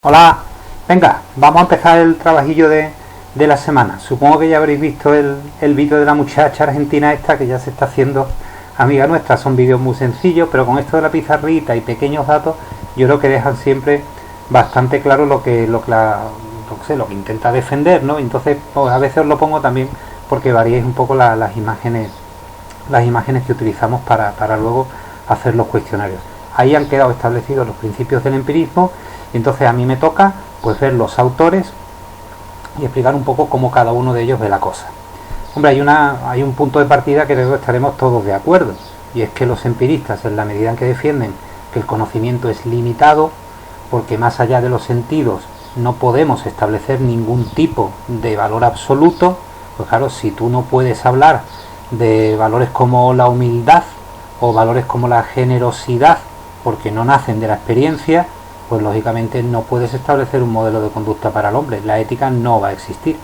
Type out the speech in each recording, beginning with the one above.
Hola, venga, vamos a empezar el trabajillo de la semana. Supongo que ya habréis visto el vídeo de la muchacha argentina esta que ya se está haciendo amiga nuestra. Son vídeos muy sencillos, pero con esto de la pizarrita y pequeños datos, yo creo que dejan siempre bastante claro lo que intenta defender, ¿no? Entonces, pues a veces os lo pongo también porque variéis un poco las imágenes que utilizamos para luego hacer los cuestionarios. Ahí han quedado establecidos los principios del empirismo. Y entonces a mí me toca pues ver los autores y explicar un poco cómo cada uno de ellos ve la cosa. Hombre, hay un punto de partida que creo que estaremos todos de acuerdo, y es que los empiristas, en la medida en que defienden que el conocimiento es limitado, porque más allá de los sentidos no podemos establecer ningún tipo de valor absoluto, pues claro, si tú no puedes hablar de valores como la humildad o valores como la generosidad porque no nacen de la experiencia, pues lógicamente no puedes establecer un modelo de conducta para el hombre. La ética no va a existir.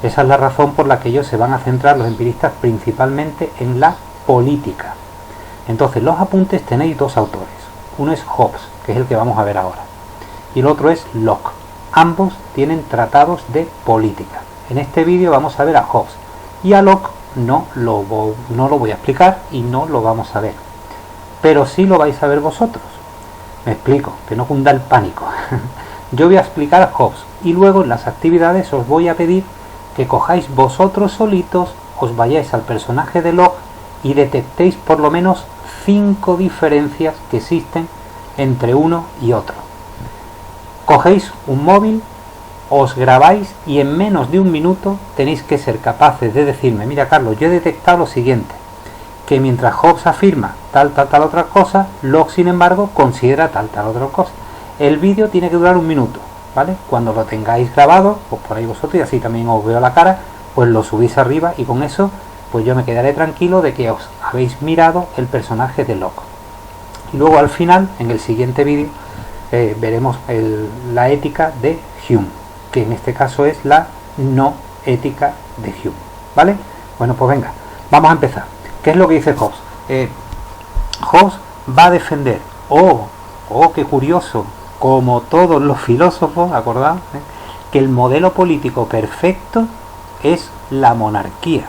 Esa es la razón por la que ellos se van a centrar, los empiristas, principalmente en la política. Entonces, los apuntes tenéis dos autores. Uno es Hobbes, que es el que vamos a ver ahora, y el otro es Locke. Ambos tienen tratados de política. En este vídeo vamos a ver a Hobbes, y a Locke no lo voy a explicar y no lo vamos a ver, pero sí lo vais a ver vosotros. Me explico, que no cunda el pánico. Yo voy a explicar a Hobbes y luego en las actividades os voy a pedir que cojáis vosotros solitos, os vayáis al personaje de Locke y detectéis por lo menos 5 diferencias que existen entre uno y otro. Cogéis un móvil, os grabáis y en menos de un minuto tenéis que ser capaces de decirme: mira, Carlos, yo he detectado lo siguiente, que mientras Hobbes afirma tal otra cosa, Locke sin embargo considera tal otra cosa. El vídeo tiene que durar un minuto, ¿vale? Cuando lo tengáis grabado, pues por ahí vosotros, y así también os veo la cara, pues lo subís arriba, y con eso pues yo me quedaré tranquilo de que os habéis mirado el personaje de Locke. Y luego al final, en el siguiente vídeo, veremos la ética de Hume, que en este caso es la no ética de Hume, ¿vale? Bueno, pues venga, vamos a empezar. ¿Qué es lo que dice Hobbes? Hobbes va a defender, qué curioso, como todos los filósofos, acordaos, que el modelo político perfecto es la monarquía.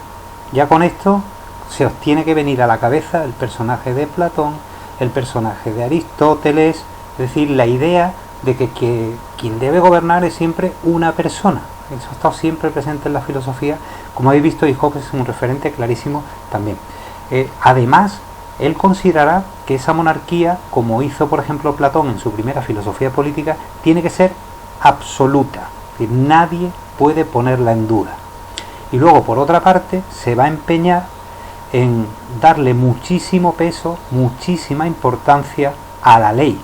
Ya con esto se os tiene que venir a la cabeza el personaje de Platón, el personaje de Aristóteles, es decir, la idea de que quien debe gobernar es siempre una persona. Eso ha estado siempre presente en la filosofía, como habéis visto, y Hobbes es un referente clarísimo también. Además, él considerará que esa monarquía, como hizo por ejemplo Platón en su primera filosofía política, tiene que ser absoluta, es decir, nadie puede ponerla en duda. Y luego, por otra parte, se va a empeñar en darle muchísimo peso, muchísima importancia a la ley,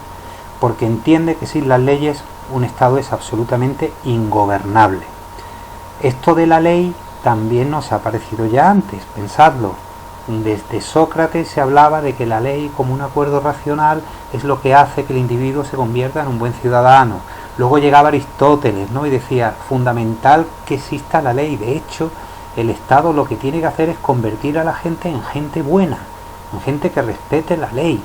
porque entiende que sin las leyes un Estado es absolutamente ingobernable. Esto de la ley también nos ha aparecido ya antes, pensadlo. Desde Sócrates se hablaba de que la ley, como un acuerdo racional, es lo que hace que el individuo se convierta en un buen ciudadano. Luego llegaba Aristóteles, ¿no? Y decía, fundamental que exista la ley. De hecho, el Estado lo que tiene que hacer es convertir a la gente en gente buena, en gente que respete la ley,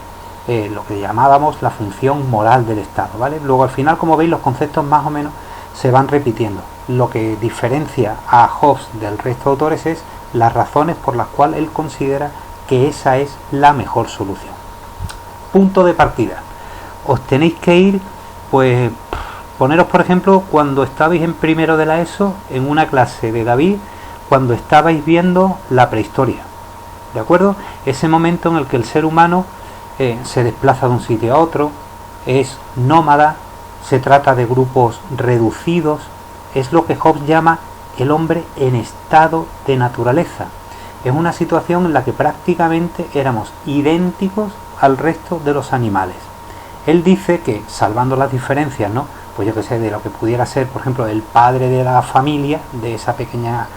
lo que llamábamos la función moral del Estado, ¿vale? Luego al final, como veis, los conceptos más o menos se van repitiendo. Lo que diferencia a Hobbes del resto de autores es las razones por las cuales él considera que esa es la mejor solución. Punto de partida. Os tenéis que ir, pues, poneros por ejemplo cuando estabais en primero de la ESO, en una clase de David, cuando estabais viendo la prehistoria, ¿de acuerdo? Ese momento en el que el ser humano se desplaza de un sitio a otro, es nómada, se trata de grupos reducidos, es lo que Hobbes llama el hombre en estado de naturaleza. Es una situación en la que prácticamente éramos idénticos al resto de los animales. Él dice que, salvando las diferencias, ¿no? Pues yo que sé, de lo que pudiera ser, por ejemplo, el padre de la familia, de esa pequeña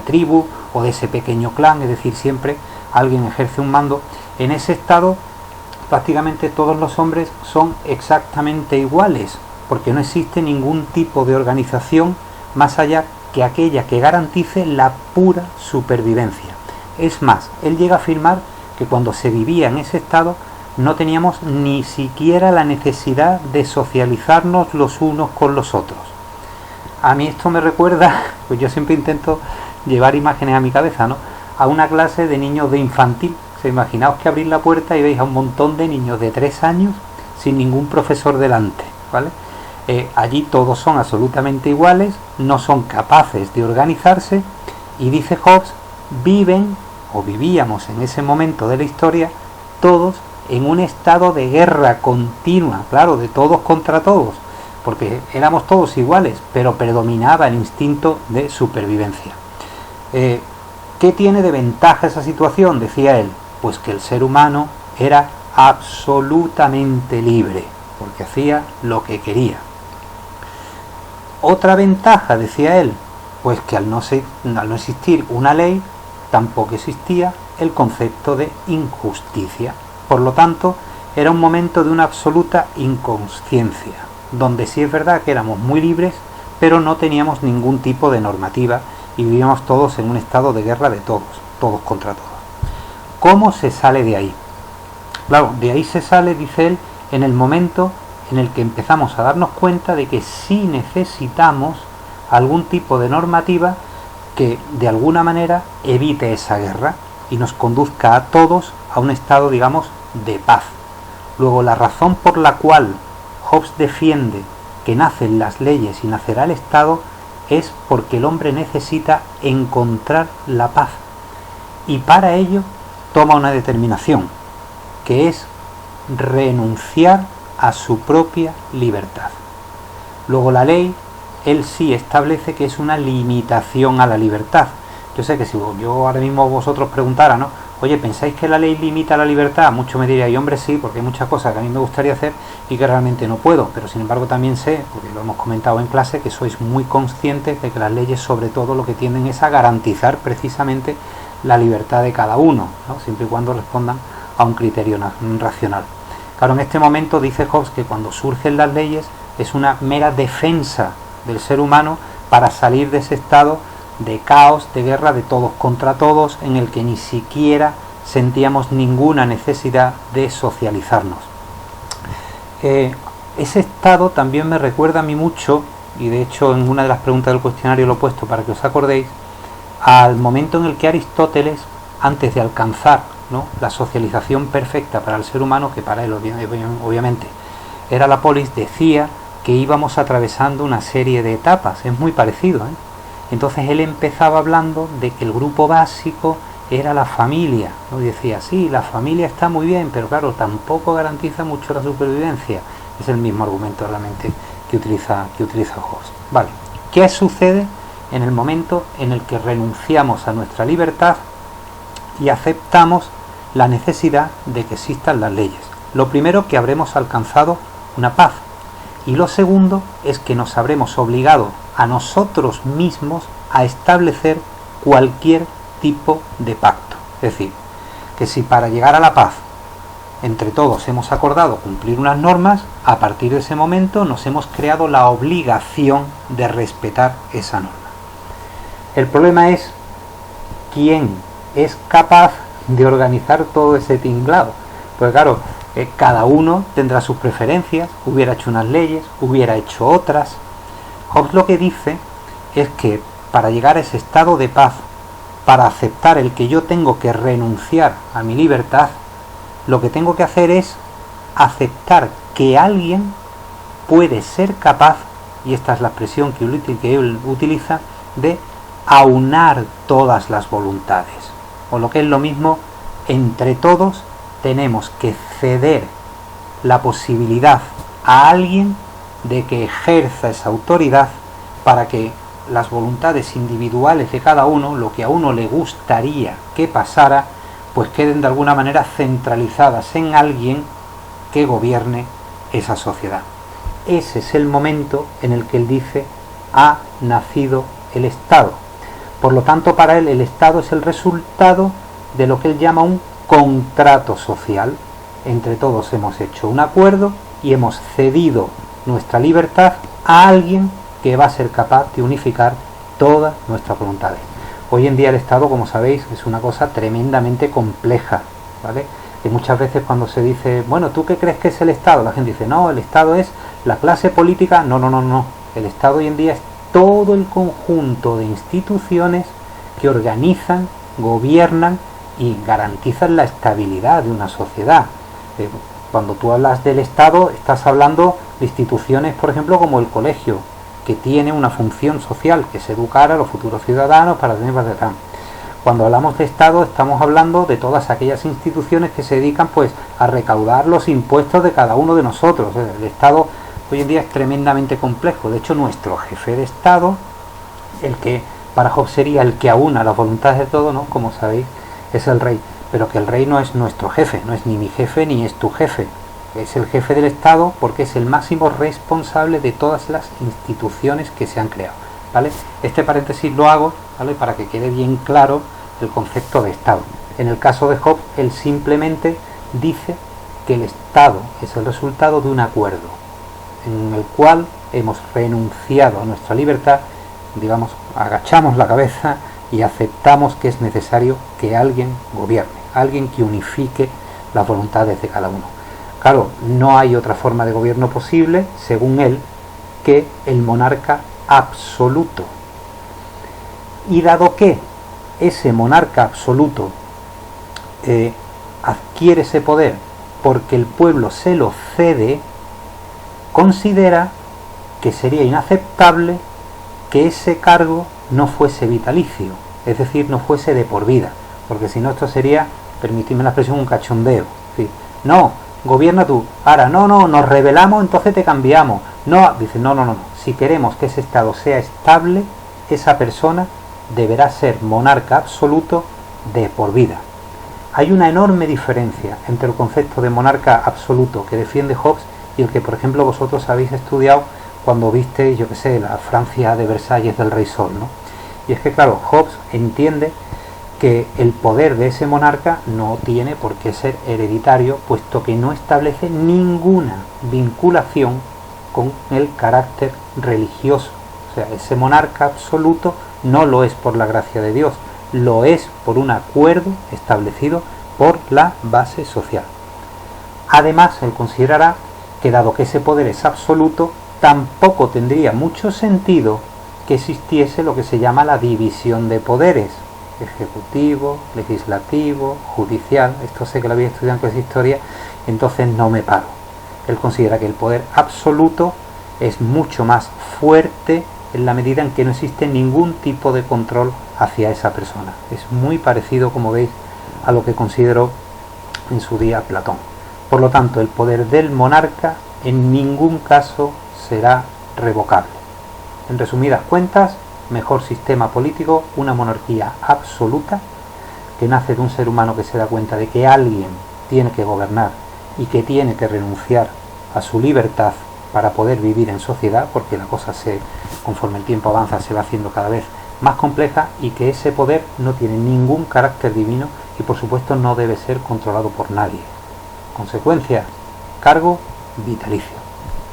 tribu o de ese pequeño clan, es decir, siempre alguien ejerce un mando. En ese estado prácticamente todos los hombres son exactamente iguales, porque no existe ningún tipo de organización más allá que aquella que garantice la pura supervivencia. Es más, él llega a afirmar que cuando se vivía en ese estado no teníamos ni siquiera la necesidad de socializarnos los unos con los otros. A mí esto me recuerda, pues yo siempre intento llevar imágenes a mi cabeza, ¿no?, a una clase de niños de infantil. Imaginaos que abrís la puerta y veis a un montón de niños de 3 años sin ningún profesor delante, ¿vale? Allí todos son absolutamente iguales, no son capaces de organizarse, y dice Hobbes, viven o vivíamos en ese momento de la historia todos en un estado de guerra continua, claro, de todos contra todos, porque éramos todos iguales, pero predominaba el instinto de supervivencia. ¿Qué tiene de ventaja esa situación?, decía él. Pues que el ser humano era absolutamente libre, porque hacía lo que quería. Otra ventaja, decía él, pues que al no existir una ley, tampoco existía el concepto de injusticia. Por lo tanto, era un momento de una absoluta inconsciencia, donde sí es verdad que éramos muy libres, pero no teníamos ningún tipo de normativa y vivíamos todos en un estado de guerra de todos contra todos. ¿Cómo se sale de ahí? Claro, de ahí se sale, dice él, en el momento en el que empezamos a darnos cuenta de que sí necesitamos algún tipo de normativa que de alguna manera evite esa guerra y nos conduzca a todos a un estado, digamos, de paz. Luego, la razón por la cual Hobbes defiende que nacen las leyes y nacerá el Estado es porque el hombre necesita encontrar la paz, y para ello toma una determinación, que es renunciar a su propia libertad. Luego, la ley, él sí establece que es una limitación a la libertad. Yo sé que si yo ahora mismo vosotros preguntara, ¿no?, oye, ¿pensáis que la ley limita la libertad? Mucho me diría, y hombre, sí, porque hay muchas cosas que a mí me gustaría hacer y que realmente no puedo, pero sin embargo también sé, porque lo hemos comentado en clase, que sois muy conscientes de que las leyes sobre todo lo que tienden es a garantizar precisamente la libertad de cada uno, ¿no?, siempre y cuando respondan a un criterio racional. Claro, en este momento dice Hobbes que cuando surgen las leyes es una mera defensa del ser humano para salir de ese estado de caos, de guerra, de todos contra todos, en el que ni siquiera sentíamos ninguna necesidad de socializarnos. Ese estado también me recuerda a mí mucho, y de hecho en una de las preguntas del cuestionario lo he puesto para que os acordéis, al momento en el que Aristóteles, antes de alcanzar, ¿no?, la socialización perfecta para el ser humano, que para él obviamente era la polis, decía que íbamos atravesando una serie de etapas. Es muy parecido, ¿eh? Entonces él empezaba hablando de que el grupo básico era la familia, ¿no? Y decía, sí, la familia está muy bien, pero claro, tampoco garantiza mucho la supervivencia. Es el mismo argumento realmente que utiliza Hobbes. Vale, ¿qué sucede en el momento en el que renunciamos a nuestra libertad y aceptamos la necesidad de que existan las leyes? Lo primero, que habremos alcanzado una paz, y lo segundo es que nos habremos obligado a nosotros mismos a establecer cualquier tipo de pacto. Es decir, que si para llegar a la paz entre todos hemos acordado cumplir unas normas, a partir de ese momento nos hemos creado la obligación de respetar esa norma. El problema es quién es capaz de organizar todo ese tinglado. Pues claro, cada uno tendrá sus preferencias, hubiera hecho unas leyes, hubiera hecho otras. Hobbes lo que dice es que para llegar a ese estado de paz, para aceptar el que yo tengo que renunciar a mi libertad, lo que tengo que hacer es aceptar que alguien puede ser capaz, y esta es la expresión que él utiliza, de aunar todas las voluntades. O lo que es lo mismo, entre todos tenemos que ceder la posibilidad a alguien de que ejerza esa autoridad para que las voluntades individuales de cada uno, lo que a uno le gustaría que pasara, pues queden de alguna manera centralizadas en alguien que gobierne esa sociedad. Ese es el momento en el que él dice, ha nacido el Estado. Por lo tanto, para él el Estado es el resultado de lo que él llama un contrato social. Entre todos hemos hecho un acuerdo y hemos cedido nuestra libertad a alguien que va a ser capaz de unificar todas nuestras voluntades. Hoy en día el Estado, como sabéis, es una cosa tremendamente compleja, ¿vale? que muchas veces cuando se dice, bueno, ¿tú qué crees que es el Estado? La gente dice, no, el Estado es la clase política. No, no, no, no. El Estado hoy en día es todo el conjunto de instituciones que organizan, gobiernan y garantizan la estabilidad de una sociedad. Cuando tú hablas del Estado, estás hablando de instituciones, por ejemplo, como el colegio, que tiene una función social, que es educar a los futuros ciudadanos para tener más de tal. Cuando hablamos de Estado, estamos hablando de todas aquellas instituciones que se dedican pues a recaudar los impuestos de cada uno de nosotros. El Estado hoy en día es tremendamente complejo. De hecho, nuestro jefe de Estado, el que para Hobbes sería el que aúna las voluntades de todos, ¿no? Como sabéis, es el rey. Pero que el rey no es nuestro jefe, no es ni mi jefe ni es tu jefe. Es el jefe del Estado porque es el máximo responsable de todas las instituciones que se han creado, ¿vale? Este paréntesis lo hago, ¿vale?, para que quede bien claro el concepto de Estado. En el caso de Hobbes, él simplemente dice que el Estado es el resultado de un acuerdo en el cual hemos renunciado a nuestra libertad, digamos, agachamos la cabeza y aceptamos que es necesario que alguien gobierne, alguien que unifique las voluntades de cada uno. Claro, no hay otra forma de gobierno posible, según él, que el monarca absoluto. Y dado que ese monarca absoluto adquiere ese poder porque el pueblo se lo cede, considera que sería inaceptable que ese cargo no fuese vitalicio, es decir, no fuese de por vida, porque si no esto sería, permitidme la expresión, un cachondeo. ¿Sí? No, gobierna tú, ahora no, nos rebelamos, entonces te cambiamos. No, dice, no, si queremos que ese Estado sea estable, esa persona deberá ser monarca absoluto de por vida. Hay una enorme diferencia entre el concepto de monarca absoluto que defiende Hobbes y el que, por ejemplo, vosotros habéis estudiado cuando viste, yo que sé, la Francia de Versalles del Rey Sol, ¿no? Y es que, claro, Hobbes entiende que el poder de ese monarca no tiene por qué ser hereditario, puesto que no establece ninguna vinculación con el carácter religioso. O sea, ese monarca absoluto no lo es por la gracia de Dios, lo es por un acuerdo establecido por la base social. Además, él considerará que dado que ese poder es absoluto, tampoco tendría mucho sentido que existiese lo que se llama la división de poderes, ejecutivo, legislativo, judicial. Esto sé que lo había estudiado en clase de historia, entonces no me paro. Él considera que el poder absoluto es mucho más fuerte en la medida en que no existe ningún tipo de control hacia esa persona. Es muy parecido, como veis, a lo que consideró en su día Platón. Por lo tanto, el poder del monarca en ningún caso será revocable. En resumidas cuentas, mejor sistema político, una monarquía absoluta que nace de un ser humano que se da cuenta de que alguien tiene que gobernar y que tiene que renunciar a su libertad para poder vivir en sociedad, porque la cosa conforme el tiempo avanza se va haciendo cada vez más compleja, y que ese poder no tiene ningún carácter divino y por supuesto no debe ser controlado por nadie. Consecuencia, cargo vitalicio.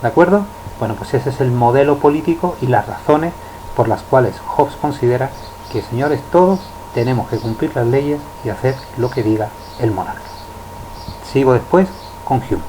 ¿De acuerdo? Bueno, pues ese es el modelo político y las razones por las cuales Hobbes considera que, señores, todos tenemos que cumplir las leyes y hacer lo que diga el monarca. Sigo después con Hume.